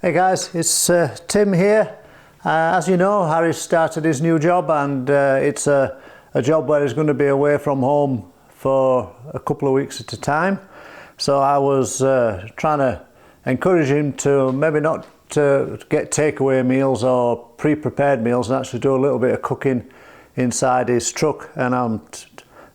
Hey guys, it's Tim here. As you know, Harry's started his new job, and it's a job where he's going to be away from home for a couple of weeks at a time. So I was trying to encourage him to maybe not to get takeaway meals or pre-prepared meals and actually do a little bit of cooking inside his truck. And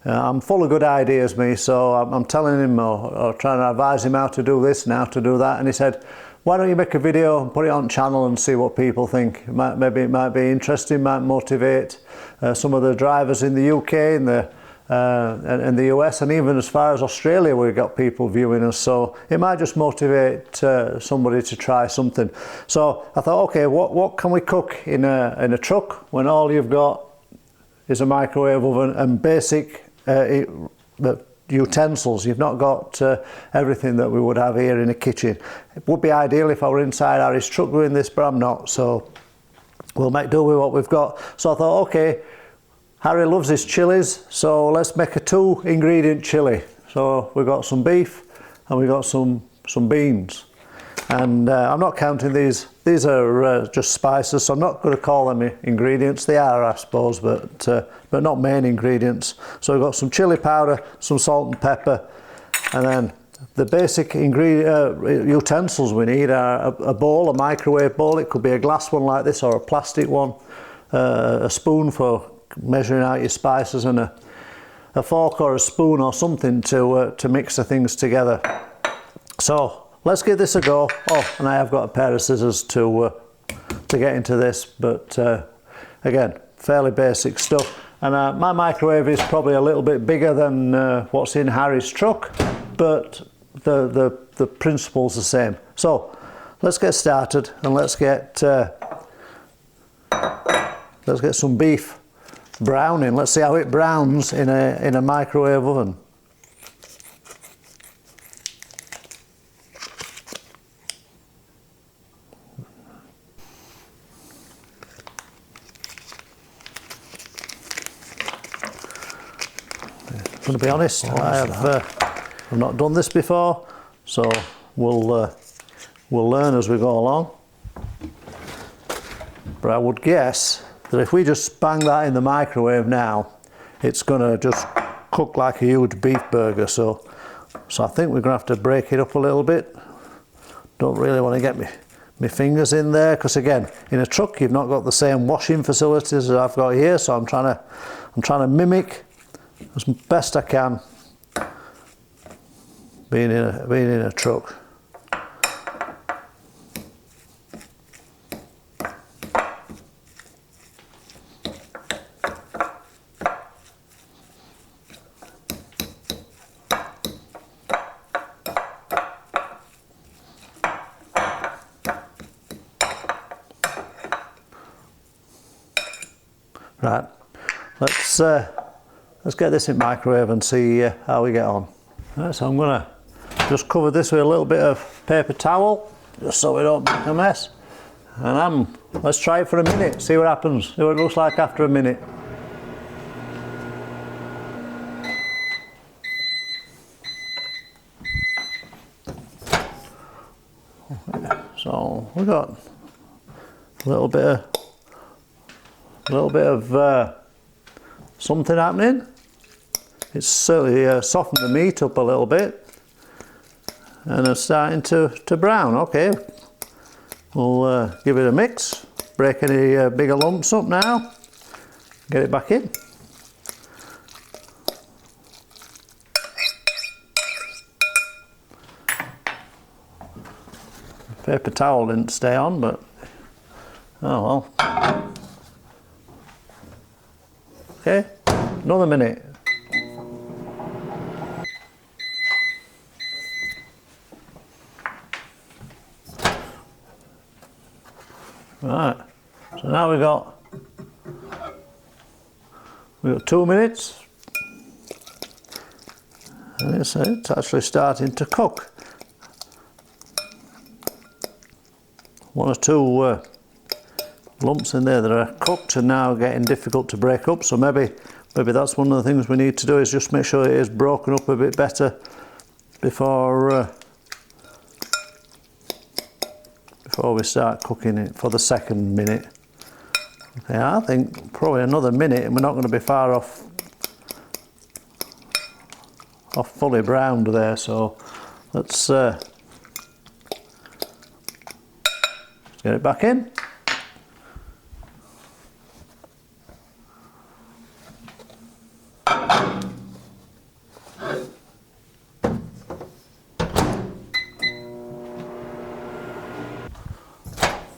I'm full of good ideas, me, so I'm telling him or trying to advise him how to do this and how to do that. And he said, why don't you make a video and put it on channel and see what people think? Maybe it might be interesting, might motivate some of the drivers in the UK and the US, and even as far as Australia, we've got people viewing us. So it might just motivate somebody to try something. So I thought, okay, what can we cook in a truck when all you've got is a microwave oven and basic utensils? You've not got everything that we would have here in a kitchen. It would be ideal if I were inside Harry's truck doing this, but I'm not, so we'll make do with what we've got. So I thought, okay, Harry loves his chilies, so let's make a 2-ingredient chili. So we've got some beef and we've got some beans, and I'm not counting these are just spices, so I'm not going to call them ingredients. They are, I suppose, but not main ingredients. So we've got some chili powder, some salt and pepper, and then the basic utensils we need are a bowl, a microwave bowl. It could be a glass one like this or a plastic one, a spoon for measuring out your spices, and a fork or a spoon or something to mix the things together. So let's give this a go. Oh, and I have got a pair of scissors to get into this, but again, fairly basic stuff. And my microwave is probably a little bit bigger than what's in Harry's truck, but the principle's the same. So let's get started, and let's get some beef browning. Let's see how it browns in a microwave oven. I'm going to be honest, I've not done this before, so we'll learn as we go along. But I would guess that if we just bang that in the microwave now, it's going to just cook like a huge beef burger. So I think we're going to have to break it up a little bit. Don't really want to get my fingers in there, because again, in a truck you've not got the same washing facilities as I've got here. So I'm trying to mimic as best I can being in a truck. Right, let's get this in microwave and see how we get on. Right, so I'm going to just cover this with a little bit of paper towel, just so we don't make a mess. And let's try it for a minute, see what happens, see what it looks like after a minute. So we've got a little bit of something happening. It's certainly softened the meat up a little bit, and it's starting to brown. Okay, we'll give it a mix, break any bigger lumps up now, get it back in. Paper towel didn't stay on, but oh well. Okay, another minute. Right, so now we've got 2 minutes, and it's actually starting to cook. 1 or 2 lumps in there that are cooked and now getting difficult to break up, so maybe that's one of the things we need to do, is just make sure it is broken up a bit better before before we start cooking it for the second minute. Okay, I think probably another minute and we're not going to be far off fully browned there, so let's get it back in.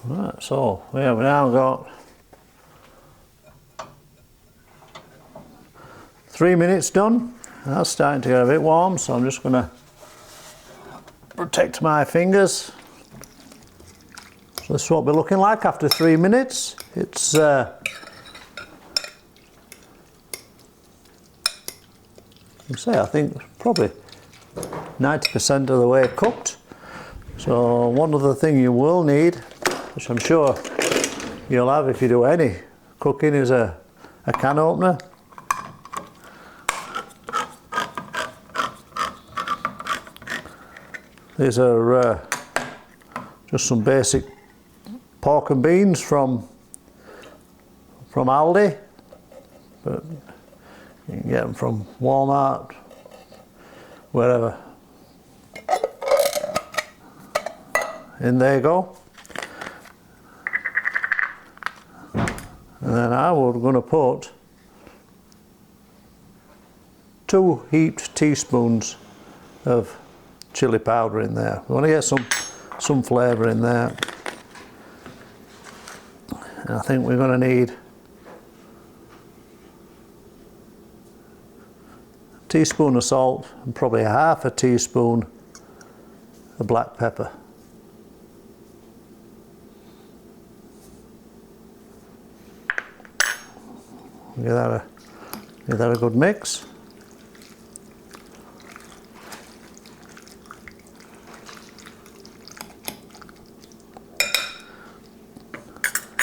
Right, so we have now got 3 minutes done. That's starting to get a bit warm, so I'm just going to protect my fingers. So this is what we're looking like after 3 minutes. It's I think probably 90% of the way cooked. So one other thing you will need, which I'm sure you'll have if you do any cooking, is a can opener. These are just some basic pork and beans from Aldi, but you can get them from Walmart, wherever. In there you go. And then we're going to put 2 heaped teaspoons of chili powder in there. We want to get some flavour in there. And I think we're going to need a teaspoon of salt and probably half a teaspoon of black pepper. Give that a good mix.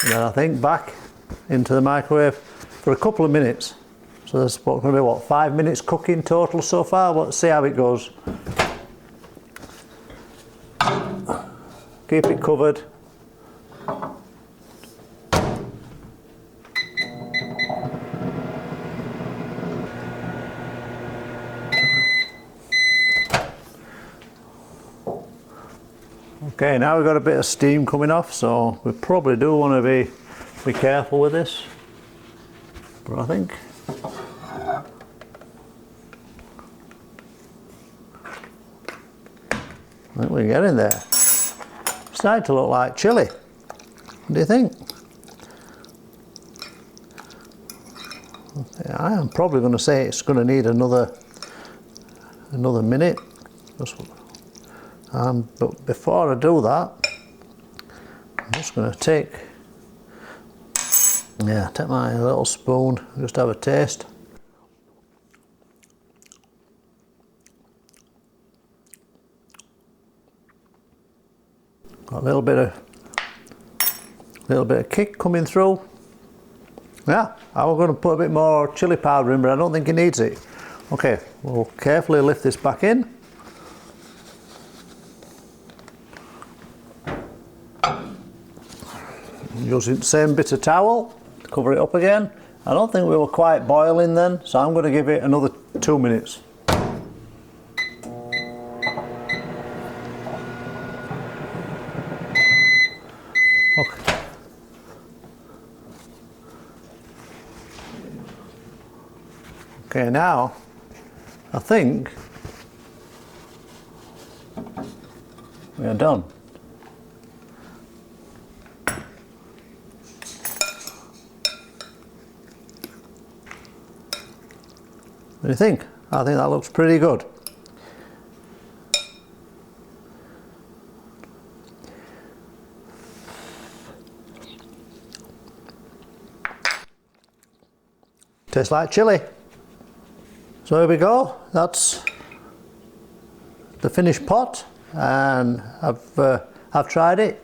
And then I think back into the microwave for a couple of minutes. So there's going to be 5 minutes cooking total so far. Let's see how it goes. Keep it covered. Okay, now we've got a bit of steam coming off, so we probably do want to be careful with this. But I think we're getting there. It's starting to look like chili. What do you think? I am probably going to say it's going to need another minute. But before I do that, I'm just going to take my little spoon, just have a taste. Got a little bit of kick coming through. Yeah, I was going to put a bit more chili powder in, but I don't think it needs it. Okay, we'll carefully lift this back in. Using the same bit of towel to cover it up again. I don't think we were quite boiling then, so I'm going to give it another 2 minutes. Okay. Okay, now I think we are done. What do you think? I think that looks pretty good. Tastes like chili. So here we go. That's the finished pot, and I've tried it.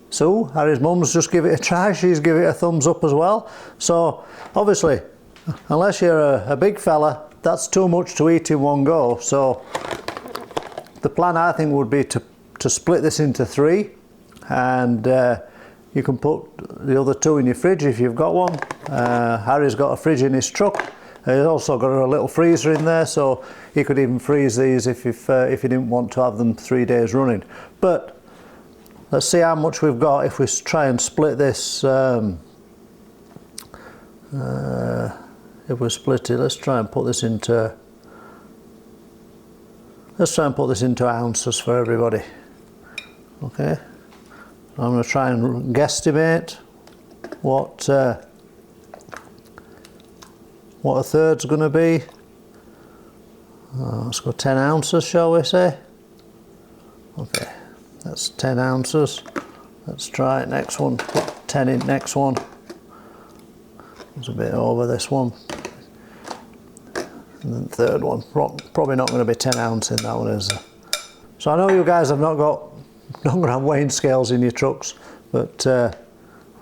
Sue, Harry's mum's just give it a try. She's give it a thumbs up as well. So obviously, unless you're a big fella, that's too much to eat in one go. So the plan, I think, would be to split this into 3 and you can put the other 2 in your fridge if you've got one. Harry's got a fridge in his truck. He's also got a little freezer in there, so he could even freeze these if he didn't want to have them 3 days running. But let's see how much we've got if we try and split this. If we split it, let's try and put this into ounces for everybody. Okay, I'm going to try and guesstimate what a third's going to be. Let's go 10 ounces, shall we say? Okay, that's 10 ounces. Let's try it. Next one, put 10 in next one. It's a bit over this one. And then the third one, probably not going to be 10 ounce in that one, is there? So I know you guys have not going to have weighing scales in your trucks, but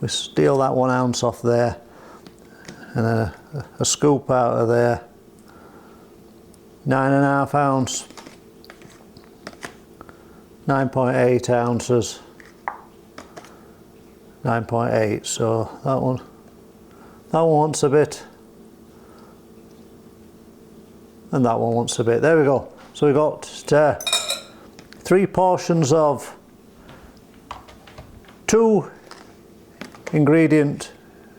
we steal that 1 ounce off there, and then a scoop out of there. 9.5 ounce, 9.8 ounces, 9.8. So that one wants a bit, and that one wants a bit. There we go. So we got 3 portions of 2 ingredient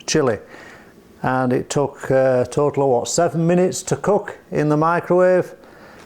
chili, and it took a total of what, 7 minutes to cook in the microwave.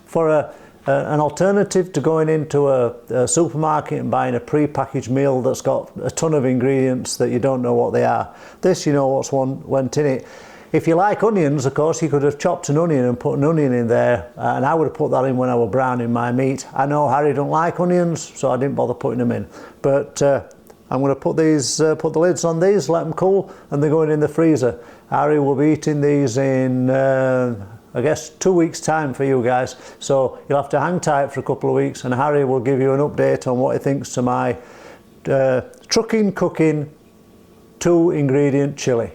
For an alternative to going into a supermarket and buying a pre-packaged meal that's got a ton of ingredients that you don't know what they are, this, you know what's went in it. If you like onions, of course, you could have chopped an onion and put an onion in there, and I would have put that in when I was browning my meat. I know Harry don't like onions, so I didn't bother putting them in. But I'm going to put the lids on these, let them cool, and they're going in the freezer. Harry will be eating these in, I guess, 2 weeks' time for you guys. So you'll have to hang tight for a couple of weeks, and Harry will give you an update on what he thinks to my trucking cooking 2 ingredient chili.